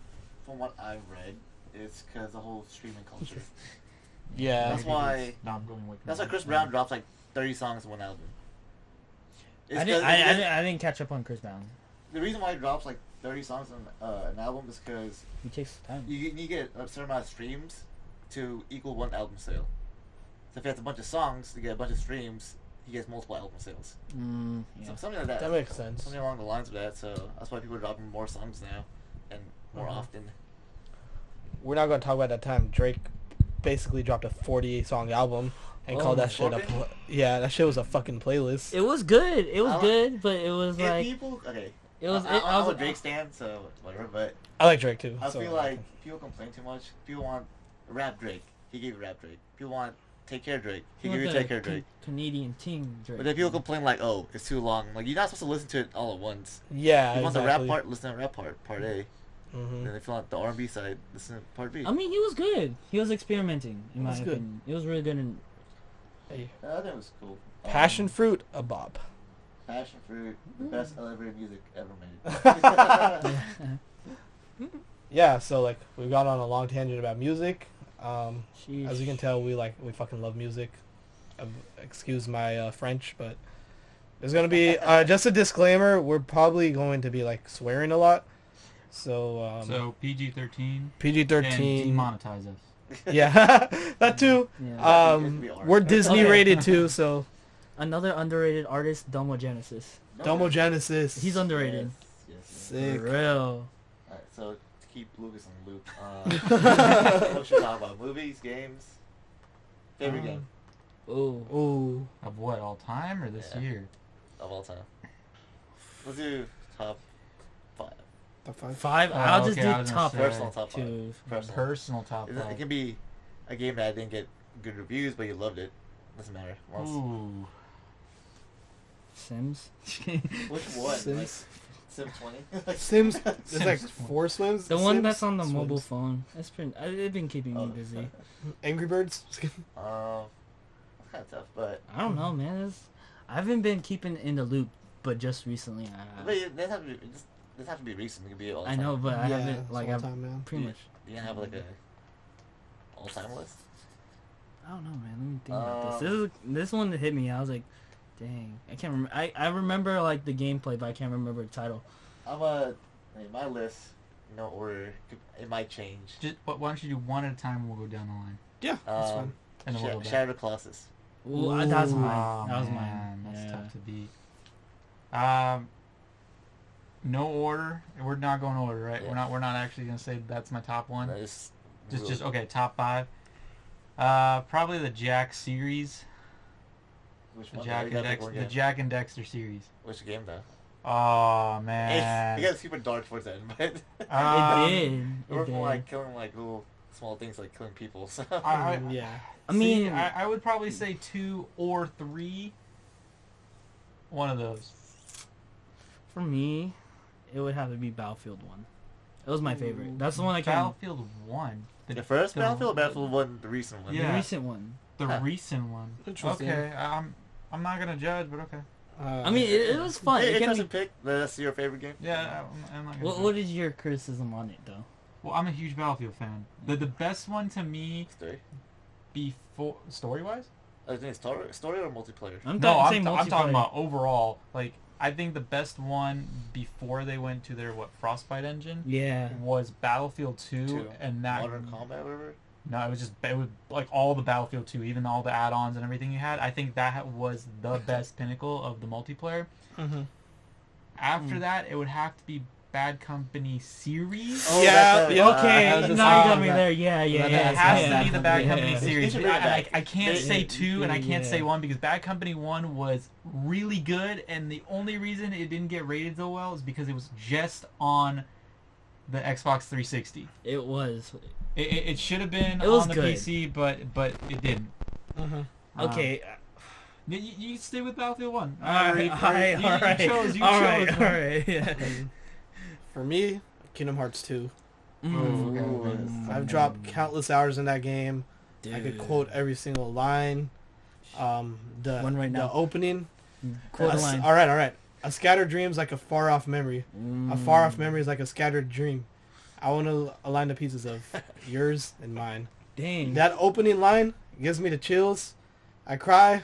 From what I've read, it's because the whole streaming culture. Yeah. That's why- Stop going with That's me. why Chris Brown drops, like, 30 songs in one album. It's I didn't. 'cause- I didn't catch up on Chris Brown. The reason why he drops, like, 30 songs on an album is because He takes time. you need to get a certain amount of streams to equal one album sale. So if he has a bunch of songs to get a bunch of streams, he gets multiple album sales. Yeah. So something like that. That makes sense. Something along the lines of that. So that's why people are dropping more songs now and more Mhm. often. We're not going to talk about that time Drake basically dropped a 48-song album and Oh, called that shit a Scorpion? yeah, that shit was a fucking playlist. It was good. It was I like- good, but it was If like people, okay. it was. I'm a Drake stan, so whatever. But I like Drake too. I so feel like people complain too much. People want rap Drake. He gave you rap Drake. People want take care Drake. He gave you take care Drake. Canadian team Drake. But then people complain like, oh, it's too long. Like, you're not supposed to listen to it all at once. yeah, You want the exactly. rap part, listen to the rap part A. Mhm. Then if you want the R&B side, listen to part B. I mean, he was good. He was experimenting, in my That's good. opinion. He was really good. In, Hey, I think it was cool. Passion fruit, a bop. Passion fruit, the best elevator music ever made. Yeah, so like we got on a long tangent about music. Sheesh. As you can tell, we fucking love music. Excuse my French, but there's gonna be just a disclaimer. We're probably going to be like swearing a lot. So So PG-13 PG-13. and demonetize us. Yeah, that too. Yeah. We're Disney Okay. rated too, so Another underrated artist, Domo Genesis. Domo Genesis. He's underrated. Yes. Sick. For real. Alright, so to keep Lucas in the loop, what should we talk about? Movies, games, favorite game Ooh. Ooh. Of what, all time or this Yeah. year? of all time. Let's do top 5. Top 5. 5. Oh, I'll just okay, I do was gonna top say- Personal top 5. 2. Personal. Personal top It 5. can be a game that didn't get good reviews, but you loved it. Doesn't matter. Once- Ooh. Sims. Which one? Sims. Like Sim 20? Sims. There's like Sims. 4 Swims. The one Sims? that's on the Swims. mobile phone. It's been keeping me Oh. busy. Angry Birds. That's kind of tough, but I don't know, man. I haven't been keeping in the loop, but just recently it doesn't have to be. It doesn't have to be recent. It can be all the I time. know, but I Yeah, haven't it's like all I've time, man. pretty much. Do you have like a all-time list? I don't know, man. Let me think about this. Um, This one that hit me. I was like, dang, I can't remember. I remember like the gameplay, but I can't remember the title. My list, no order. It might change. Just, why don't you do one at a time and we'll go down the line. Yeah, that's fine. And then we'll go back. Shadow of the Colossus. Ooh, that was Ooh. mine. Oh, That was man, mine. That's Yeah. tough to beat. No order. We're not going order, right? Yeah. We're not actually gonna say that's my top one. That is Just really- okay. Top 5. Probably the Jack series. Which The one? Jack You and gotta pick Dexter. one The game. Jack and Dexter series. Which game though? Oh It man. got super dark towards the end, but It Um, did. we're It from did. like killing like little small things like killing people. So Yeah. I mean, I would probably say 2 or 3. One of those. for me, it would have to be Battlefield 1. It was my favorite. That's the one I came. Battlefield 1. the first the- Battlefield, Battlefield 1, the recent one. The Yeah. recent one. The Huh. recent one. Interesting. Okay, I'm not gonna judge, but okay. I mean, it was fun. It It can doesn't be, pick. That's your favorite game. Yeah, I'm not gonna. what, judge. what is your criticism on it, though? Well, I'm a huge Battlefield fan. The best one to me Story. before story wise. I think it's story or multiplayer. I'm No, saying I'm talking multiplayer. about overall. Like, I think the best one before they went to their Frostbite engine Yeah. was Battlefield 2, Two. and that Modern Combat, whatever. no, it was like all the Battlefield 2, even all the add-ons and everything you had. I think that was the best pinnacle of the multiplayer. Mm-hmm. After that, it would have to be Bad Company series. Oh, Yeah, that's yeah, Okay, I was just now saying you got me that. there. Yeah, yeah, It yeah. It has yeah. to be the Bad Yeah. Company series. They should bring it back. I can't They- say 2 and I can't yeah. say 1 because Bad Company 1 was really good, and the only reason it didn't get rated so well is because it was just on the Xbox 360. It was. It should have been It was on the good. PC, but it didn't. Mm-hmm. Okay. You stay with Battlefield 1. Alright, You alright. chose. You Alright, chose. alright. Yeah. For me, Kingdom Hearts 2. Mm. I've dropped countless hours in that game. I could Dude. quote every single line. The One right now. the opening. Quote a line. All right. A scattered dream's like a far off memory. A far off memory is like a scattered dream. I want to align the pieces of yours and mine. Dang. That opening line gives me the chills. I cry.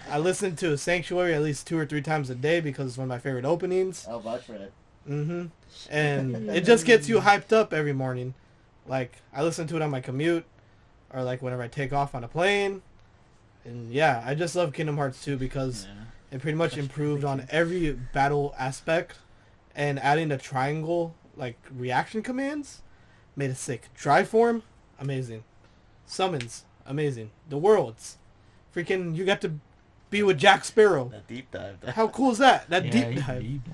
I listen to Sanctuary at least 2 or 3 times a day because it's one of my favorite openings. I'll vouch for it. Mm-hmm. And it just gets you hyped up every morning. Like, I listen to it on my commute or like whenever I take off on a plane. And yeah, I just love Kingdom Hearts 2 because Yeah. it pretty much improved on every battle aspect, and adding the triangle like reaction commands made it sick. Drive form, amazing. Summons, amazing. The worlds, freaking, you got to be with Jack Sparrow. That deep dive. How cool is that? That Yeah, deep he's dive. deep dive.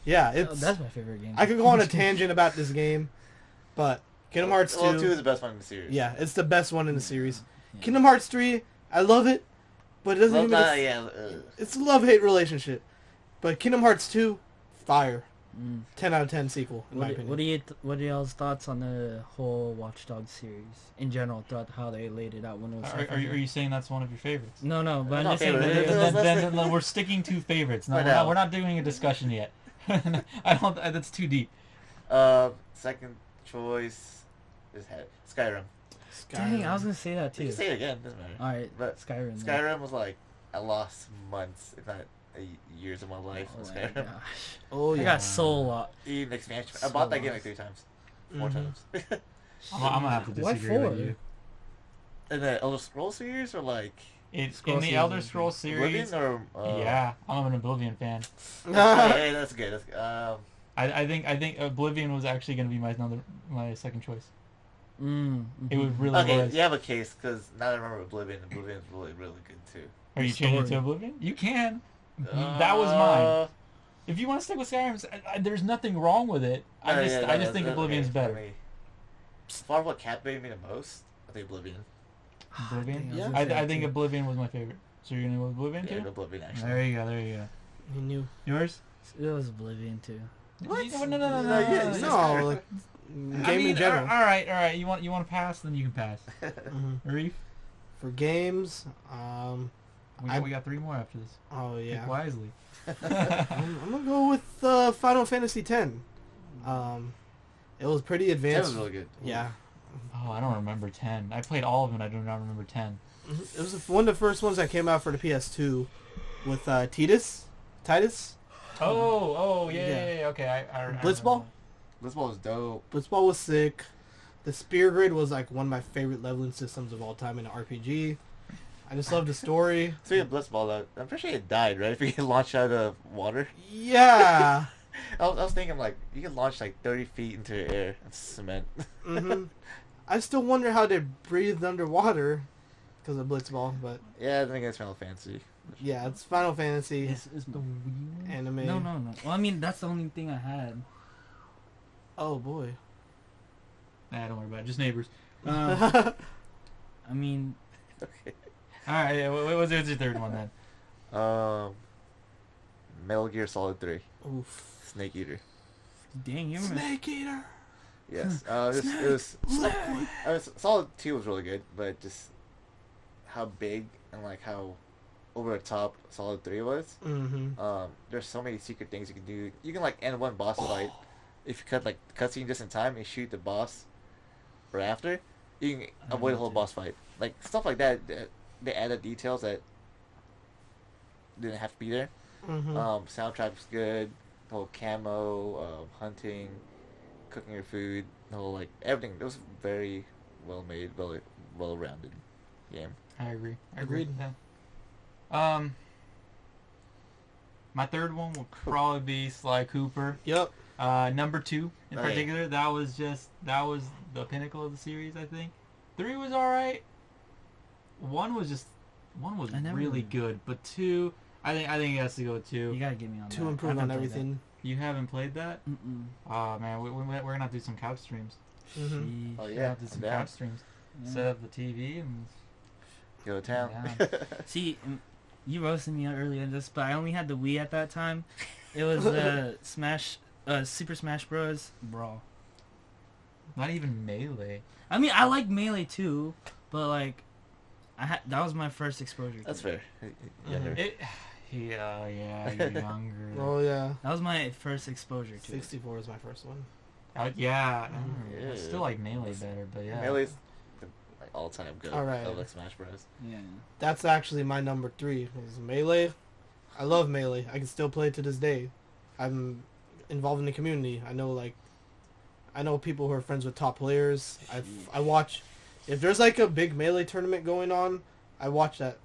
Yeah, Oh, it's. that's my favorite game. I could go on a tangent about this game, but Kingdom Hearts 2. Well, 2 is the best one in the series. Yeah, it's the best one in the series. Yeah. Kingdom Hearts 3, I love it, but it doesn't Well, even. nah, yeah. It's a love-hate relationship. But Kingdom Hearts 2, fire. Mm. 10 out of 10 sequel, in my What, opinion. what are y'all's thoughts on the whole Watch Dogs series in general? Throughout how they laid it out when it was. Are you saying that's one of your favorites? No, but I'm Not just saying. favorite. that- Then we're sticking to favorites. No, For we're not, now. we're not doing a discussion yet. I don't. That's too deep. Second choice is Skyrim. Dang, I was gonna say that You too. can say it again, doesn't matter. All right, But Skyrim. Skyrim was like, I lost months, if not years of my life Oh on my Skyrim. gosh. Oh, I yeah. got so lost. Even expansion. I So bought that game lost. like 3 times. 4 Mhm. times. I'm gonna have to Why disagree with 4? you. In the Elder Scrolls series or like It's Scroll in the series Elder is Scrolls series. Oblivion or Yeah, I'm an Oblivion fan. Okay, that's good. That's good. I think Oblivion was actually gonna be my second choice. It would really Okay, was. you have a case because now that I remember Oblivion's really good too. Are you The changing to story. Oblivion? You can. That was mine. If you want to stick with Skyrim, there's nothing wrong with it. I just think Oblivion's better. As far as what captivated me the most, I think Oblivion. Oblivion? Yeah. I think Oblivion was my favorite. So you're gonna go with Oblivion Yeah, too? Oblivion actually. There you go. You knew. Yours? It was Oblivion too. What? No. yeah, No, like, game in general. All right. You want to pass? Then you can pass. Mhm. Reef? For games, We got 3 more after this. oh Pick yeah. wisely. I'm gonna go with Final Fantasy X. It was pretty That advanced. was really good. Yeah. Oh, I don't remember 10. I played all of them. I do not remember 10. It was one of the first ones that came out for the PS2 with Titus. Oh, Yeah. yeah. Okay, I remember Blitzball? This one was dope. Blitzball was sick. The Spear Grid was like one of my favorite leveling systems of all time in an RPG. I just love the story. Speaking of Blitzball, though, I'm pretty sure it died, right? If you get launched out of water. Yeah. I was thinking, like, you can launch, like, 30 feet into the air. That's cement. hmm I still wonder how they breathed underwater because of Blitzball, but Yeah, I think it's Final Fantasy. yeah, it's Final Fantasy Is the Wii one? anime. No. Well, I mean, that's the only thing I had. Oh boy. Nah, don't worry about it. Just neighbors. I mean, Okay. All right, what's your third one then? Metal Gear Solid 3, Oof. Snake Eater. dang, you remember. Snake Eater. Yes. Solid 2 was really good, but just how big and like how over the top Solid 3 was. Mm-hmm. There's so many secret things you can do. You can like end one boss fight if you cut like cutscene just in time and shoot the boss right after. You can I avoid know the whole too. boss fight. Like stuff like that. They added details that didn't have to be there. Mm-hmm. Soundtrack was good. The whole camo, hunting, cooking your food, the whole like everything. It was very well made, well rounded game. I agree. Agreed. Yeah. My third one would probably be Sly Cooper. Yep. Number 2 in Okay. particular. That was the pinnacle of the series. I think 3 was all right. 1 was I never- really good, but 2, I think it has to go with 2. You gotta get me on that. To I improve haven't on played everything. You haven't played that? that. Mm-mm. Oh man, we're gonna have to do some couch streams. Mm-hmm. Sheesh. Oh We're gonna yeah, have to do some I'm down. couch streams. Yeah. Set up the TV and Go to town. See, you roasted me earlier in this, but I only had the Wii at that time. It was Super Smash Bros. Brawl. not even Melee. I mean, I like Melee too, but like, that was my first exposure. To That's it. fair. Younger. Yeah, you're younger. Oh yeah. That was my first exposure to it. 64 is my first one. Yeah, Yeah. I still like Melee better, but yeah. Melee's the like all time go Alright. of like Smash Bros. Yeah. That's actually my number 3. Was Melee. I love Melee. I can still play it to this day. I'm involved in the community. I know people who are friends with top players. I watch. If there's like a big Melee tournament going on, I watch that.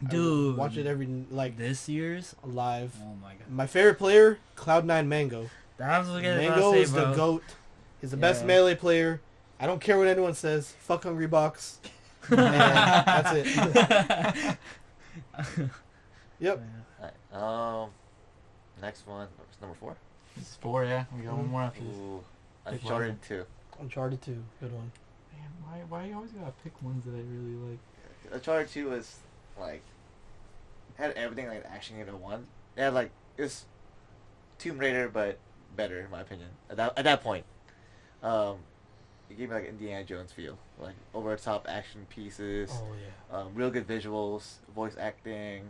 I Dude. watch it every like This year's. live. Oh my god. My favorite player, Cloud9 Mango. That was what I was Mango about to is say, the bro. GOAT. He's the best Yeah. Melee player. I don't care what anyone says. Fuck Hungry Box. And that's it. Yep. Alright. Next one. Number 4. It's 4, yeah. We got one more after this. Ooh. Pick Uncharted 2. Uncharted 2. Good one. Man, why you always gotta pick ones that I really like? Uncharted 2 was like had everything like action into one. It had like it was Tomb Raider but better in my opinion. At that point. It gave me like Indiana Jones feel. Like over the top action pieces. Oh yeah. Real good visuals, voice acting,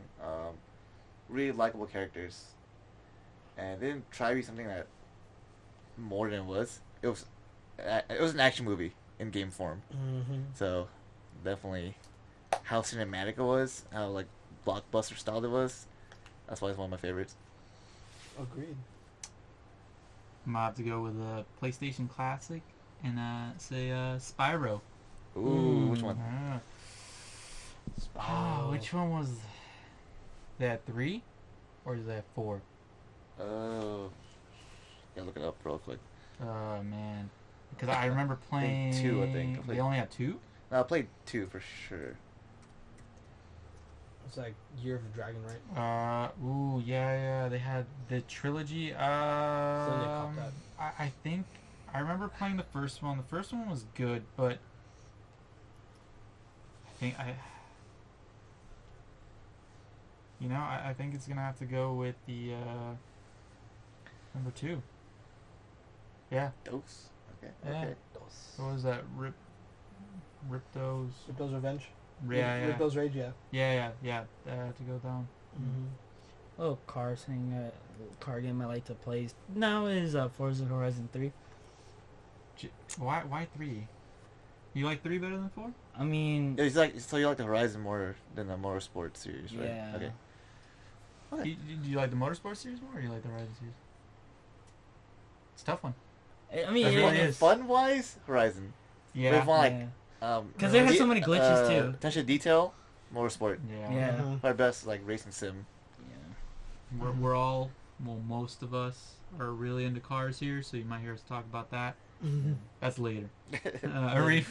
really likable characters. And they didn't try to be something that more than it was. It was an action movie in game form. Mm-hmm. So definitely how cinematic it was, how like blockbuster style it was. That's why it's one of my favorites. Agreed. I'm gonna have to go with a PlayStation Classic and say Spyro. Ooh, which one? Which one was that? 3, or is that 4? Oh, yeah, look it up real quick. Oh man, because I remember playing think 2, I think. I They played- only have 2. I played 2 for sure. It's like Year of the Dragon, right? Yeah. They had the trilogy. caught that. I think I remember playing the first one. The first one was good, but I think it's gonna have to go with the number 2. Yeah. Dose. Okay. Yeah. Okay. What was that? Ripto's. Ripto's Revenge. Yeah. Ripto's Rage, yeah. Yeah. That had to go down. Mm-hmm. Oh, car thing, car game I like to play now is Forza Horizon 3. Why 3? You like 3 better than 4? I mean, It's like so you like the Horizon more than the Motorsport series, right? yeah. Okay. Do you like the Motorsport series more, or you like the Horizon series? It's a tough one. I mean, It really is. Fun wise, Horizon. Yeah. With one like yeah. 'Cause they had so many glitches, too. Attention to detail, Motorsport. Yeah. Yeah. Mm-hmm. My best like racing sim. Yeah. We're all, most of us are really into cars here, so you might hear us talk about that. Mm-hmm. That's later. Arif.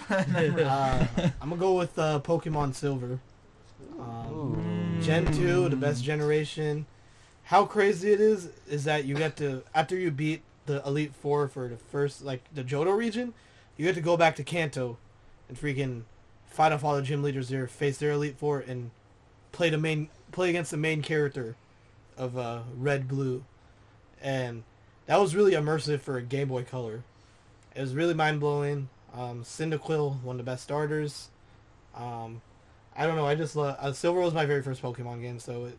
I'm gonna go with Pokemon Silver. Gen 2, the best generation. How crazy it is that you get to, after you beat the Elite Four for the first, like, the Johto region, you get to go back to Kanto and freaking fight off all the gym leaders there, face their Elite Four, and play against the main character of Red Blue, and that was really immersive for a Game Boy Color. It was really mind blowing. Cyndaquil, one of the best starters. I don't know. I just love Silver was my very first Pokemon game, so it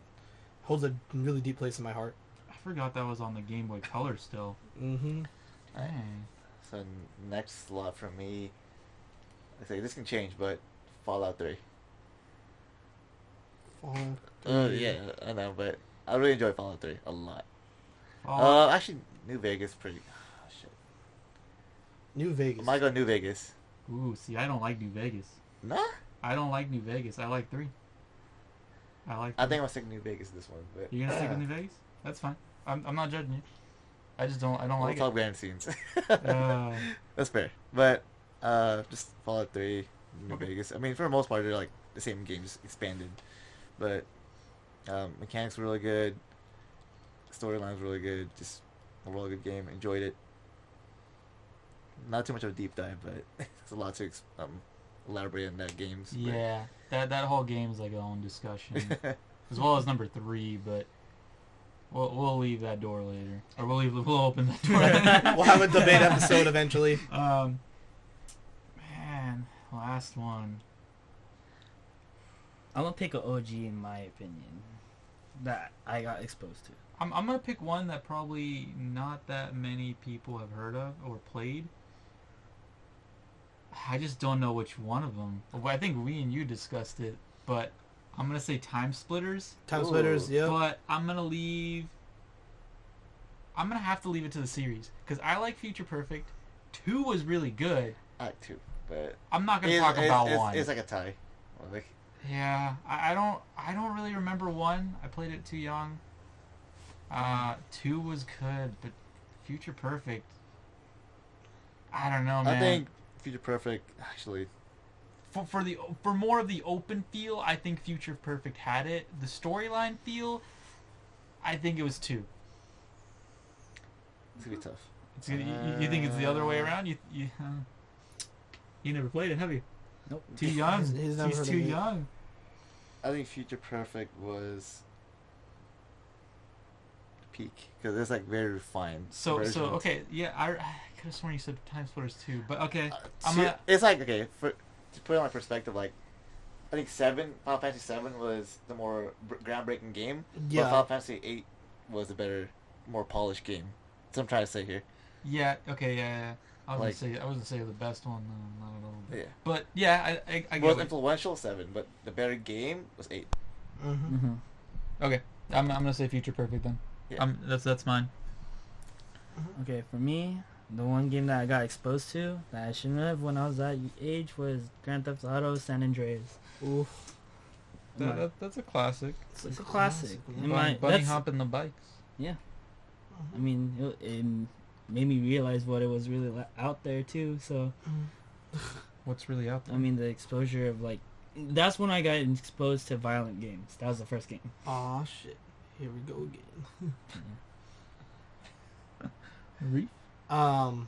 holds a really deep place in my heart. I forgot that was on the Game Boy Color still. Mm-hmm. Dang. So next slot for me, I say this can change, but Fallout 3. Yeah, I know, but I really enjoy Fallout 3 a lot. Actually, New Vegas pretty. Oh, shit. New Vegas. I might go New Vegas. Ooh, see, I don't like New Vegas. Nah. I don't like New Vegas. I like 3. I think I'm gonna stick New Vegas this one, but You're gonna stick with New Vegas? That's fine. I'm not judging you. I just don't. I don't like talk it. behind the scenes. Uh, That's fair, but just Fallout 3, New Okay. Vegas. I mean, for the most part, they're like the same games expanded, but mechanics were really good. Storyline was really good. Just a really good game. Enjoyed it. Not too much of a deep dive, but it's a lot to elaborate on that games. but- yeah, that whole game is like its own discussion, as well as number 3. But we'll leave that door later, or we'll open that door. We'll have a debate episode eventually. Man, last one. I'm gonna pick an OG in my opinion that I got exposed to. I'm gonna pick one that probably not that many people have heard of or played. I just don't know which one of them. Well, I think we and you discussed it, but I'm gonna say Time Splitters. Time Ooh. Splitters, yeah. But I'm gonna have to leave it to the series because I like Future Perfect. 2 was really good. Act 2, but I'm not gonna talk about it's, 1. It's like a tie. Like, Yeah, I don't really remember 1. I played it too young. 2 was good, but Future Perfect, I don't know, man. I think Future Perfect actually. For more of the open feel, I think Future Perfect had it. The storyline feel, I think it was 2. It's gonna be tough. You think it's the other way around? You never played it, have you? Nope. Too young. He's never heard too of it. young. I think Future Perfect was peak because it's like very refined. So versions. okay, yeah, I could have sworn you said Time Splitters 2, but okay. It's like okay to put it on perspective. Like I think Final Fantasy 7 was the more groundbreaking game. Yeah. But Final Fantasy 8 was the better, more polished game. That's what I'm trying to say here. Yeah, okay, yeah. I Like- wasn't say the best one, no, not at all. Yeah. But yeah, I Most get it. influential 7, but the better game was 8. Mm-hmm. Mm-hmm. Okay, I'm gonna say Future Perfect then. Yeah. That's mine. Okay, for me, the one game that I got exposed to that I shouldn't have when I was that age was Grand Theft Auto San Andreas. Oof. That's a classic. It's a classic. man. In my, Bunny that's- hopping the bikes. I mean, it made me realize what it was really out there too. So, What's really out there? I mean, the exposure of like, that's when I got exposed to violent games. That was the first game. Aw, shit. Here we go again. I'm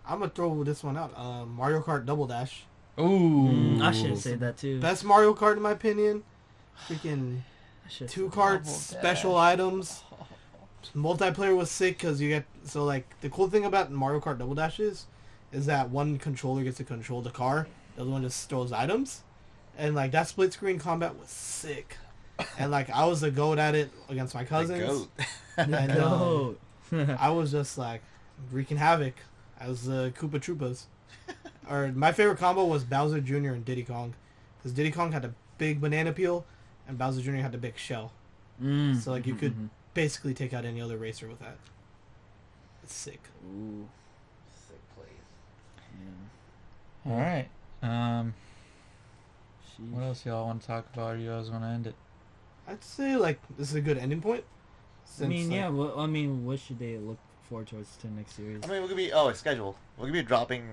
gonna throw this one out. Mario Kart Double Dash. Ooh, I should have said that too. Best Mario Kart in my opinion. Freaking I should've 2 said carts, Double special Dash. items. Multiplayer was sick because you get the cool thing about Mario Kart Double Dash is that one controller gets to control the car, the other one just throws items, and like that split screen combat was sick. And like I was a goat at it against my cousins. goat. And, No. I was just like wreaking havoc as Koopa Troopas. Or my favorite combo was Bowser Jr. and Diddy Kong, because Diddy Kong had a big banana peel, and Bowser Jr. had the big shell. Mm. So like you could Mhm. basically take out any other racer with that. It's sick. Ooh. Sick plays. Yeah. All right. Sheesh. What else y'all want to talk about? Or you guys want to end it? I'd say like this is a good ending point. I mean, like, yeah. Well, I mean, what should they look forward towards to next series? I mean, we're gonna be schedule. We're gonna be dropping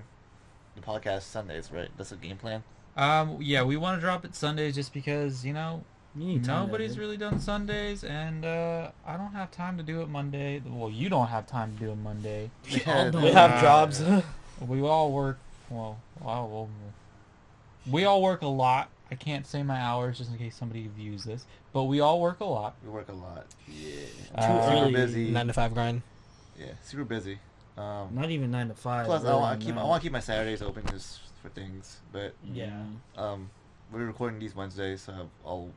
the podcast Sundays, right? That's the game plan. Yeah, we want to drop it Sundays just because You need time to nobody's edit. really done Sundays, and I don't have time to do it Monday. Well, you don't have time to do it Monday. all don't. we have jobs. We all work. Well, we all work a lot. I can't say my hours just in case somebody views this, but we all work a lot. We work a lot. Yeah. Too early. Super busy. 9 to 5 grind. Yeah, super busy. Not even 9 to 5. Plus, I really, want no. to keep my Saturdays open just for things. But Yeah. we're recording these Wednesdays, so I have all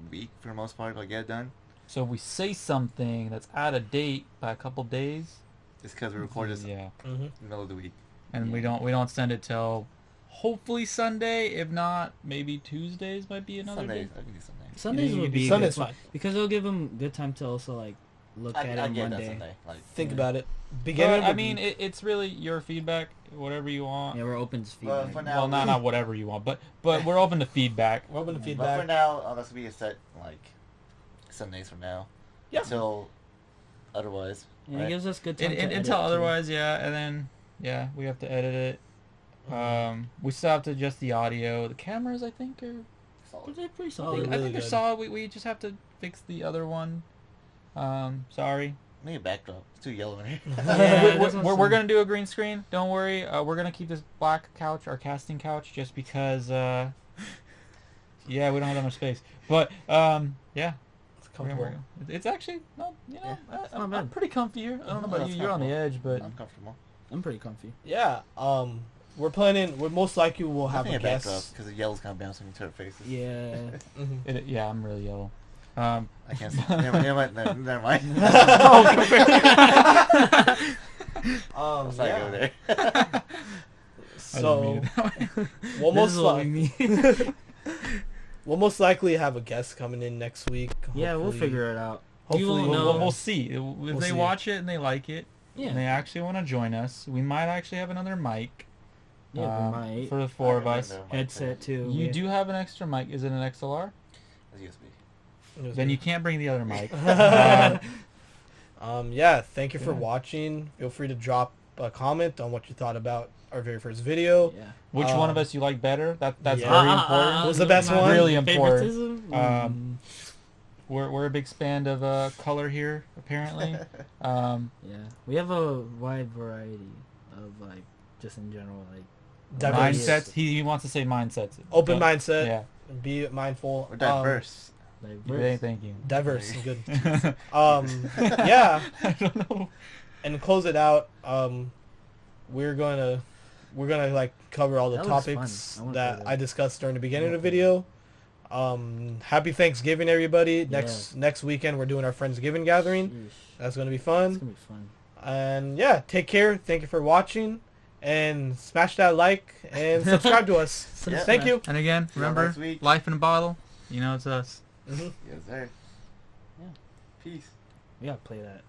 week for the most part. If I get it done, So if we say something that's out of date by a couple days, it's because we record this yeah, Mm-hmm. in the middle of the week. and we don't send it till hopefully Sunday. If not, maybe Tuesdays might be another Sundays, day. I can do Sunday. Sundays would be Sunday's good fine. because it'll give them good time to also like look at it I on get that Monday. Sunday. Like, Think Yeah. about it. Beginning. But, I would mean, be- it's really your feedback, whatever you want. Yeah, we're open to Well, feedback. for now- Well, not whatever you want, but we're open to feedback. we're open to But feedback. for now, that's gonna be a set like Sundays from now. Yeah. Until otherwise. Yeah, right? it gives us good time to edit, Until too. otherwise, yeah, and then yeah, we have to edit it. We still have to adjust the audio. The cameras, I think, are. Solid. They're pretty I solid. think, really they're good. solid. We just have to fix the other one. Sorry. Maybe a backdrop. It's too yellow in here. Yeah, we're, that's we're awesome. gonna do a green screen. Don't worry. We're gonna keep this black couch, our casting couch, just because. Yeah, we don't have that much space. But yeah, It's we're comfortable. gonna- it's actually not. You know, Yeah, it's not I'm bad. pretty comfy here. I don't know No, about it's you. You're on the comfortable. edge, but I'm comfortable. I'm pretty comfy. Yeah. We're planning. We're most likely will have Nothing a a backdrop guest. because the yellow's kind of bouncing into our faces. Yeah. Mhm. yeah, I'm really yellow. I can't see. Never mind. Never mind. I'll Yeah. go there. So we'll This most is what we likely mean. we'll most likely have a guest coming in next week. Yeah, we'll Hopefully- figure it out. Hopefully, won't We'll, know. we'll see. If they see. watch it and they like it, Yeah. and they actually want to join us, we might actually have another mic. Yeah, we might. For the four of us. Headset too. You yeah. do have an extra mic. Is it an XLR? It's USB. It was Then me. you can't bring the other mic. Yeah, thank you for Yeah. watching. Feel free to drop a comment on what you thought about our very first video. Yeah. Which one of Um, us you like better? That's yeah. very important. What was the best one? Really important. Favoritism? We're a big fan of color here, apparently. Yeah, we have a wide variety of like, just in general, like Diverse. Mindsets. He wants to say mindsets. Open But- mindset. Yeah. Be mindful. We're diverse. diverse. Thank you. Diverse. Good. Yeah. Yeah. I don't know. And to close it out, we're gonna like cover all the That looks fun. topics I wanna that play that. I discussed during the beginning of the video. Happy Thanksgiving, everybody! Yeah. Next weekend we're doing our Friendsgiving gathering. Sheesh. That's gonna be It's fun. gonna be fun. And yeah, take care. Thank you for watching, and smash that like and subscribe to us. Yeah. Thank you. And again, See you remember, next week. life in a bottle. You know it's us. Mhm. Yes, sir. Yeah. Peace. We gotta play that.